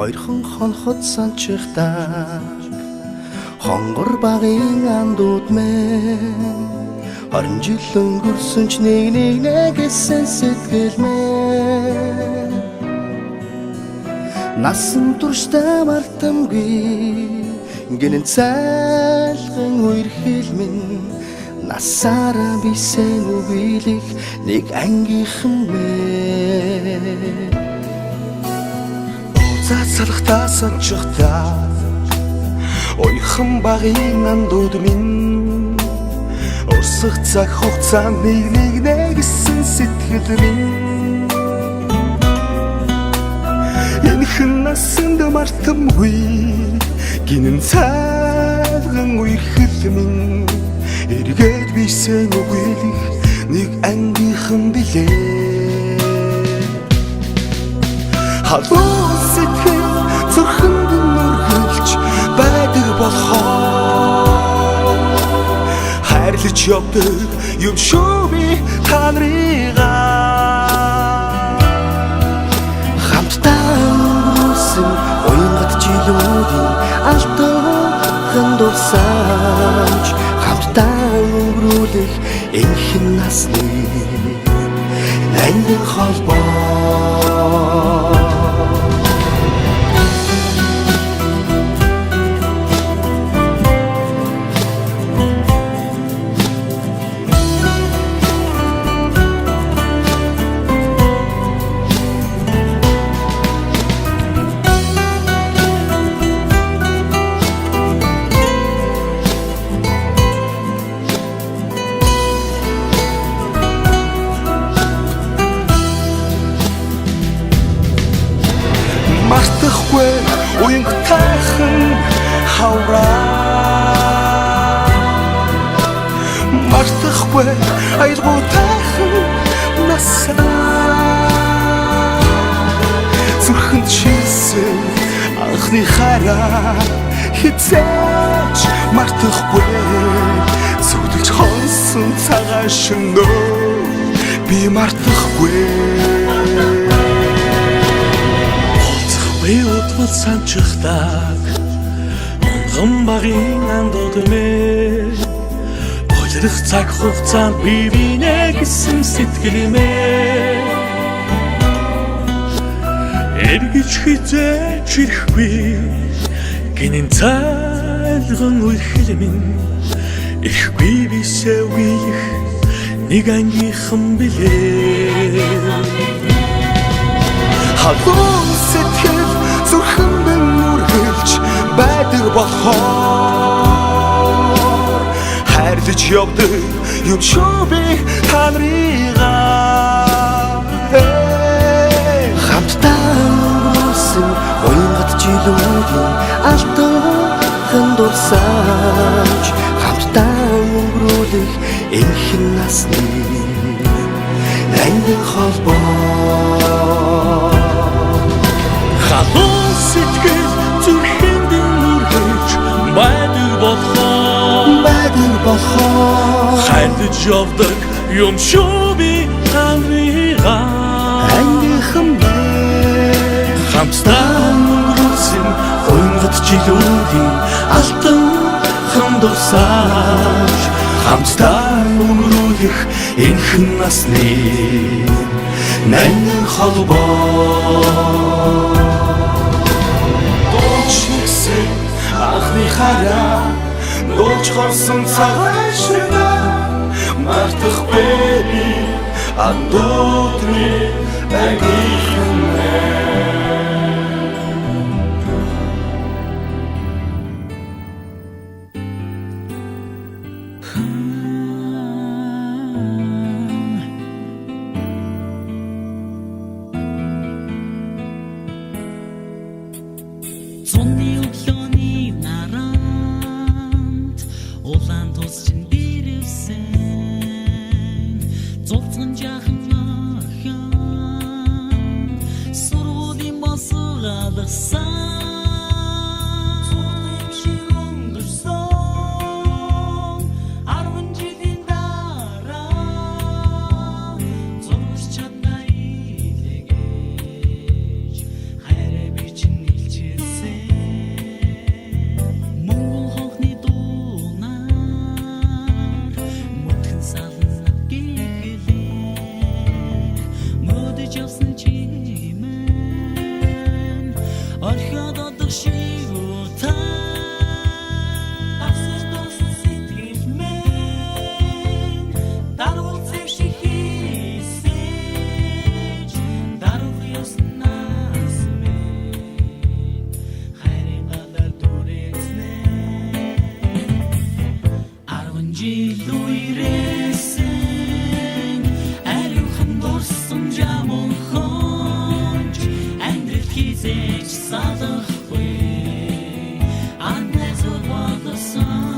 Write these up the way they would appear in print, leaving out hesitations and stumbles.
Хоёрхан хонхот санчихдаг хонгор багын андууд мэн 20 жил өнгөрсөн ч нэг гэсэн сэтгэл мэн насан туршдаа мартамгүй гинэн цайлган үерхэл минь насаараа бисен үгийлэх нэг ангийнхан мэн Цацалхтаа санчихтаа ойхон багын андууд минь урсах цаг хугацаа нэг гэсэн сэтгэл минь энэхэн насанд мартамгүй гинэн цайлган үерхэл минь эргээд бисен үгийлэх нэг ангийнхан билээ халуун сэтгэл зүрхэнд нүргэлж байдаг болохоор хайрлаж явдаг юм шүү би та нарыгаа хамтдаа өнгөрсөн уянгат жилүүдийн алтан дурсамж хамтдаа өнгөрүүлэх энэхэн насны ангин холбоо мартахгүй уянгатайхан хавраа мартахгүй аялгуутайхан насаа зүрхэнд шилсэн анхны хараа хизээч мартахгүй зүудэлж хонсон цагаан шөнөө би мартахгүй Биотвол санчихдаг онгон багын андууд мэ Ойлрох цаг хугацаанд бивинэ гэсэн сэтгэл мэ эргэж хизээч ирэхгүй гинэн цайлган үерхэл минь ирэхгүй бисээ үеих нэг ангийнхан билээ халуун сэтгэл зүрхэнд нүргэлж байдаг болохоор хайрлаж явдаг юм шүү би та нарыгаа хамтдаа өнгөрсөн уянгат жилүүдийн алтан дурсамж хамтдаа өнгөрүүлэх энэхэн насны ангин холбоо халуун сэтгэл зүрхэнд нүргэж байдаг болохоор хайрлаж явдаг юм шүү би та нарыгаа ангийнхан мэн хамтдаа өнгөрсөн уянгат жилүүдийн алтан дурсамж хамтдаа өнгөрүүлэх энэхэн насны ангин холбоо анхны хараа дуулж хорсон цагаан шөнөө мартахгүй андуудны ангийнхан орхиод одох шиг утаа асар тосон сэтгэл мэн даруул цэвших хийсэж даруул ёснаас мэн хайрын гадар дүрэснэ 10 жил үерсэн ариухан дурсан жамун хонж амьдрал хизээж салахгүй анназууд бодсон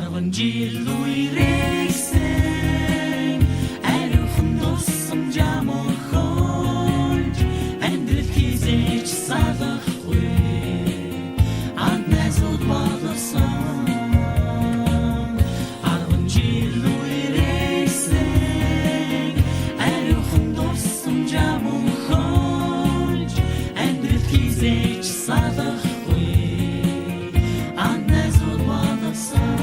10 жил үерсэн ариухан дурсан жамун хонж амьдрал хизээж салахгүй анназууд бодсон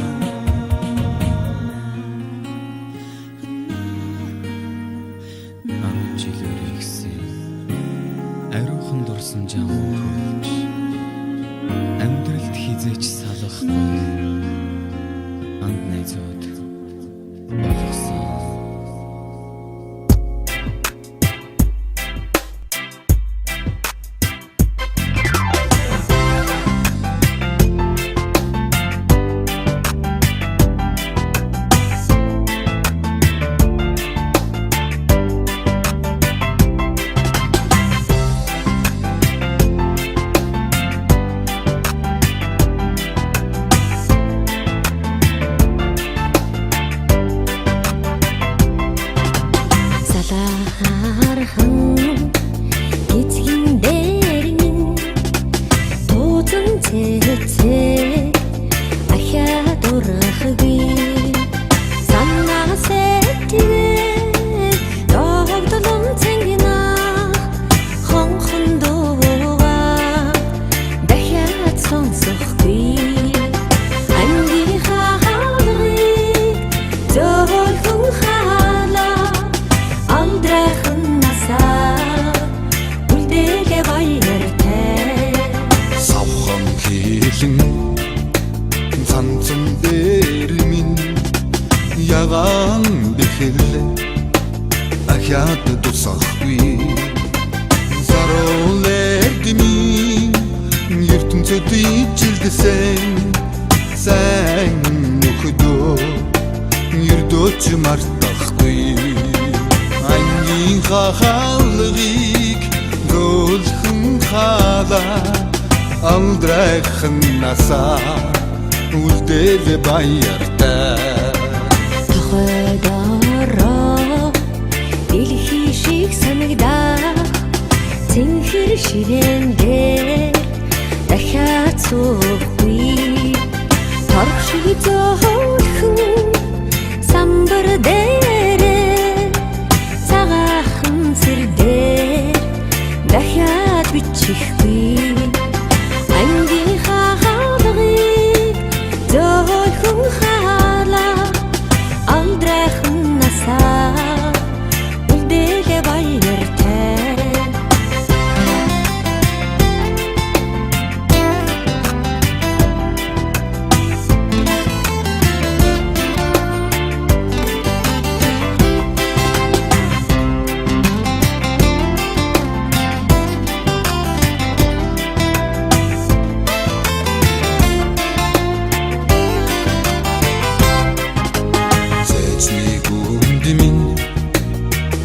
ариухан дурсан жамуу хөвж амьдралд хизээч салахгүй анд найзууд болгосон савхан хийлэн дахиад тусахгүй зарул эрдэмий ертөнцөд ижилдсэн сайн нөхөдөө ердөөч мартахгүй ангийн хахалгыг зөөлхөн халаа алдрайхан насаа үлдээд баяртай тохойдороо дэлхий шиг санагдаа цэнхэр ширээн дээр дахиад суухгүй торх шиг зөөлхөн самбар дээрээ цагаахан сэр дээр дахиад бичихгүй ангийн хахалгыг зөөлхөн халаа алдрайхан насаа үлдээлээ баяртай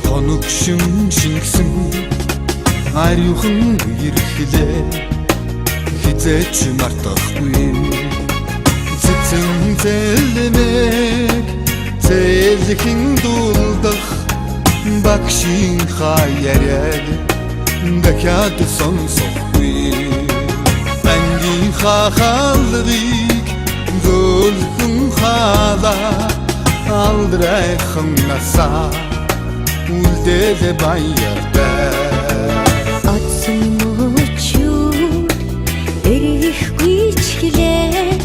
Хоногшин шингсэн ариухан ирэхлээ хизээч мартахгүй цэцэн зэлмэг зэлхэн дулдах багшин хаяад дахиад сонсохгүй ангийн хахалгыг зөөлхөн халаа алдрайхан насаа үлдээлээ баяртай Отсон мөчүүд эрэхгүй чиглээ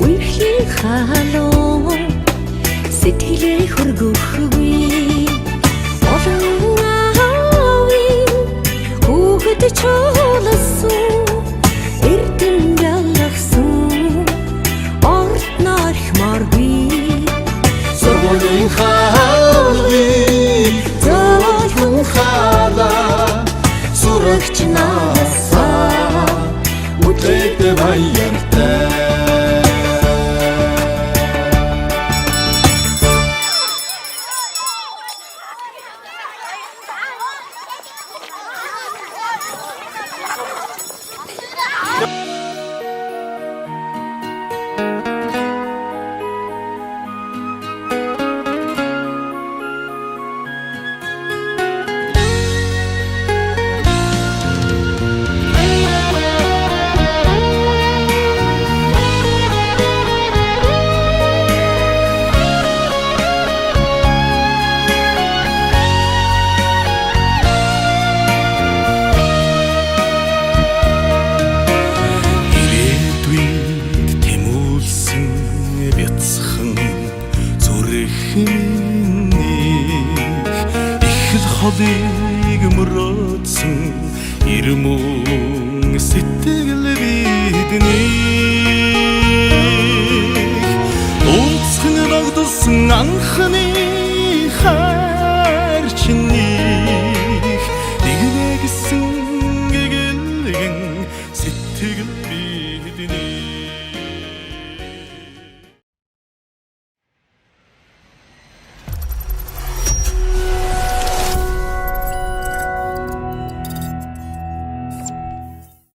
үерхлийн халуун сэтгэлээ хөргөхгүй олон аавын хүүхэд чуулсан эрдэм ялгсан орт нархмаргүй Сургуулийн хаалгыг зөөлхөн халаа сурагч насаа үлдээд баяртай холыг мөрөөдсөн ирмөн сэтгэл бидний унцхан нагдсан анхны хайр чиний нэгнэгсэн гэгэн сэтгэл бидний